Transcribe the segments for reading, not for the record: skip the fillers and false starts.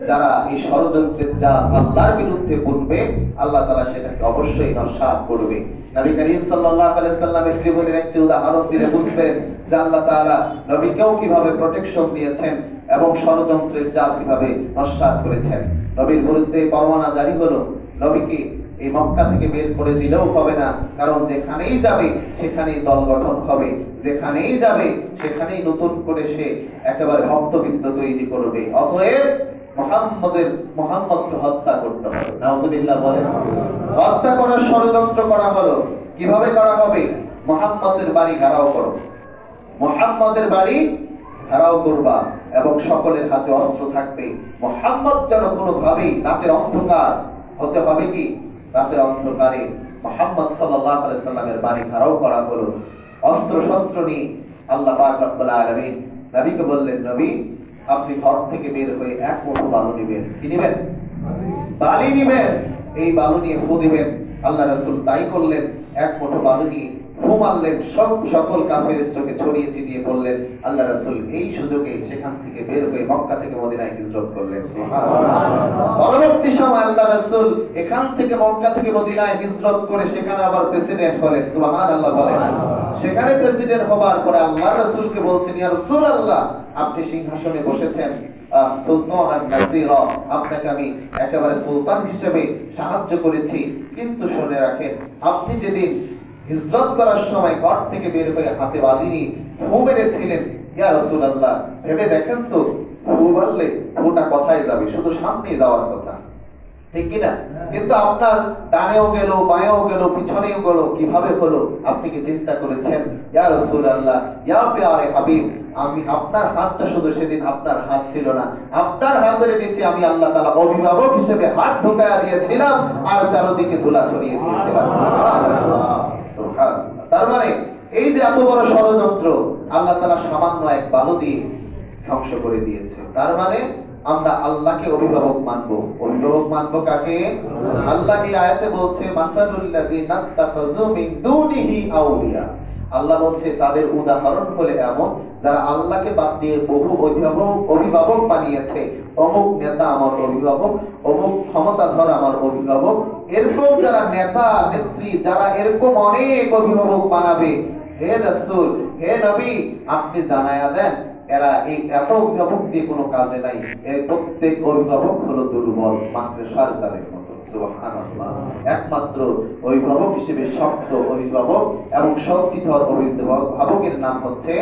যারা এই ষড়যন্ত্রের জাল আল্লাহর বিরুদ্ধে বুনবে, আল্লাহ তাআলা সেটাকে অবশ্যই নস্যাৎ করবে। নবী করিম সাল্লাল্লাহু আলাইহি সাল্লামের জীবনের একটি উদাহরণ দিলে বুঝবেন যে আল্লাহ তাআলা নবীকেও কিভাবে প্রোটেকশন দিয়েছেন এবং ষড়যন্ত্রের জাল কিভাবে নস্যাৎ করেছেন। নবীর বিরুদ্ধে পরোয়ানা জারি হলো, নবীকে এই মক্কা থেকে বের করে দিলেও হবে না, কারণ যেখানেই যাবে সেখানেই দল গঠন হবে, যেখানেই যাবে সেখানেই নতুন করে সে একেবারে ভক্তবৃন্দ তৈরি করবে। অতএব মুহাম্মদকে হত্যা করতে হবে। নাউযুবিল্লাহ বলেন। হত্যা করার ষড়যন্ত্র করা হলো। কিভাবে করা হবে? মুহাম্মদের বাড়ি ঘেরাও করো, মুহাম্মদের বাড়ি ঘেরাও করবা এবং সকলের হাতে অস্ত্র থাকবে। মুহাম্মদ যেন কোনোভাবেই রাতের অন্ধকার হতে হবে কি, রাতের অন্ধকারে মুহাম্মদ সাল্লাল্লাহু আলাইহি সাল্লামের বাড়ি ঘেরাও করা হলো। অস্ত্র শস্ত্র নিয়ে আল্লাহ পাক রব্বুল আলামিন নবীকে বললেন, নবী আপনি ঘর থেকে বের হয়ে এক মুঠো বালু নেবেন। কি নেবেন? বালি নেবেন। এই বালু নিয়ে ফু দিবেন। আল্লাহ রাসূল তাই করলেন। এক মুঠো বালু নিয়ে ফু মারলেন, সকল কাফেরের চোখে ছড়িয়ে ছিটিয়ে পড়লেন। আল্লাহ রাসূল এই সুযোগে সেখান থেকে বের হয়ে মক্কা থেকে মদিনায় হিজরত করলেন। সুবহানাল্লাহ। পরবর্তী সময় আল্লাহ রাসূল এখান থেকে মক্কা থেকে মদিনায় হিজরত করে সেখানে আবার প্রেসিডেন্ট হলেন। সুবহানাল্লাহ বলেন। সেখানে প্রেসিডেন্ট হবার পরে আল্লাহ রাসূলকে বলছেন, ইয়া রাসূলুল্লাহ আপনি সিংহাসনে বসেছেন, সুলতান নাসির, আপনাকে আমি একেবারে সুলতান হিসেবে সাহায্য করেছি, কিন্তু শুনে রাখেন আপনি যেদিন হিজরত করার সময় ঘর থেকে বের হয়ে হাতে বালি নিয়ে ফু মেরেছিলেন, ইয়া রাসূলুল্লাহ ভেবে দেখেন তো, ফু মারলে ফুটা কোথায় যাবে? শুধু সামনে যাওয়ার কথা, ঠিক কিনা? কিন্তু আপনার ডানেও গেল, বাঁয়েও গেল, পিছনেও গেল, কিভাবে হলো আপনি কি চিন্তা করেছেন? ইয়া রাসূলুল্লাহ, ইয়া প্যারে হাবিব, আমি আপনার হাতটা শুধু সেদিন আপনার হাত ছিল না, আপনার হাতের নিচে আমি আল্লাহ তাআলা অভিভাবক হিসেবে হাত ঢুকায়া দিয়েছিলাম আর চারদিকে ধুলা ছড়িয়ে দিয়েছিলাম। সুবহানাল্লাহ, সুবহানাল্লাহ। তার মানে এই যে এত বড় ষড়যন্ত্র আল্লাহ তাআলা সামান্য এক বালু দিয়ে ধ্বংস করে দিয়েছে। তার মানে আমরা আল্লাহকে অভিভাবক মানবো। অভিভাবক মানবো কাকে? আল্লাহ এই আয়াতে বলছে, মাসালুল লাযিনা তাখাযু মিন দুনিহি আউলিয়া। আল্লাহ বলছে তাদের উদাহরণ হলো এমন যারা আল্লাহকে বাদ দিয়ে বহু অভিভাবক বানিয়েছে। অমুক নেতা আমার অভিভাবক, অমুক ক্ষমতাধর আমার অভিভাবক। এরকম যারা নেতা নেত্রী, যারা এরকম অনেক অভিভাবক বানাবে, হে রাসূল, হে নবী আপনি জানায়া দেন এরা এই এত অভিভাবক দিয়ে কোনো কাজে নাই। এর প্রত্যেক অভিভাবক হলো দুর্বল, মাত্র সারজারের মতো। সুবহানাল্লাহ। একমাত্র অভিভাবক হিসেবে শক্ত অভিভাবক এবং শক্তিধর অভিভাবকের নাম হচ্ছে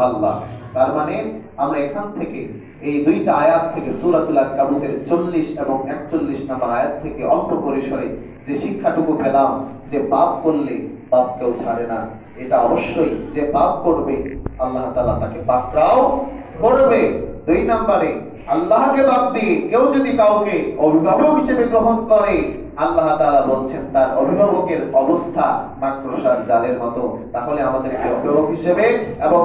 আল্লাহ। তার মানে আমরা এখান থেকে এই দুইটা আয়াত থেকে সূরাতুল আনকাবুতের 40 এবং 41 নম্বর আয়াত থেকে অল্প পরিসরে যে শিক্ষাটুকু পেলাম, যে পাপ করলে পাপ কেউ ছাড়ে না, এটা অবশ্যই যে পাপ করবে আল্লাহ তাআলা তাকে পাকড়াও করবে। 2 নম্বরে আল্লাহকে বাদ দিয়ে কেউ যদি কাউকে অভিভাবক হিসেবে গ্রহণ করে, আল্লাহ তাআলা বলছেন তার অভিভাবকের অবস্থা মাকড়সার জালের মতো। তাহলে আমাদেরকে অভিভাবক হিসেবে এবং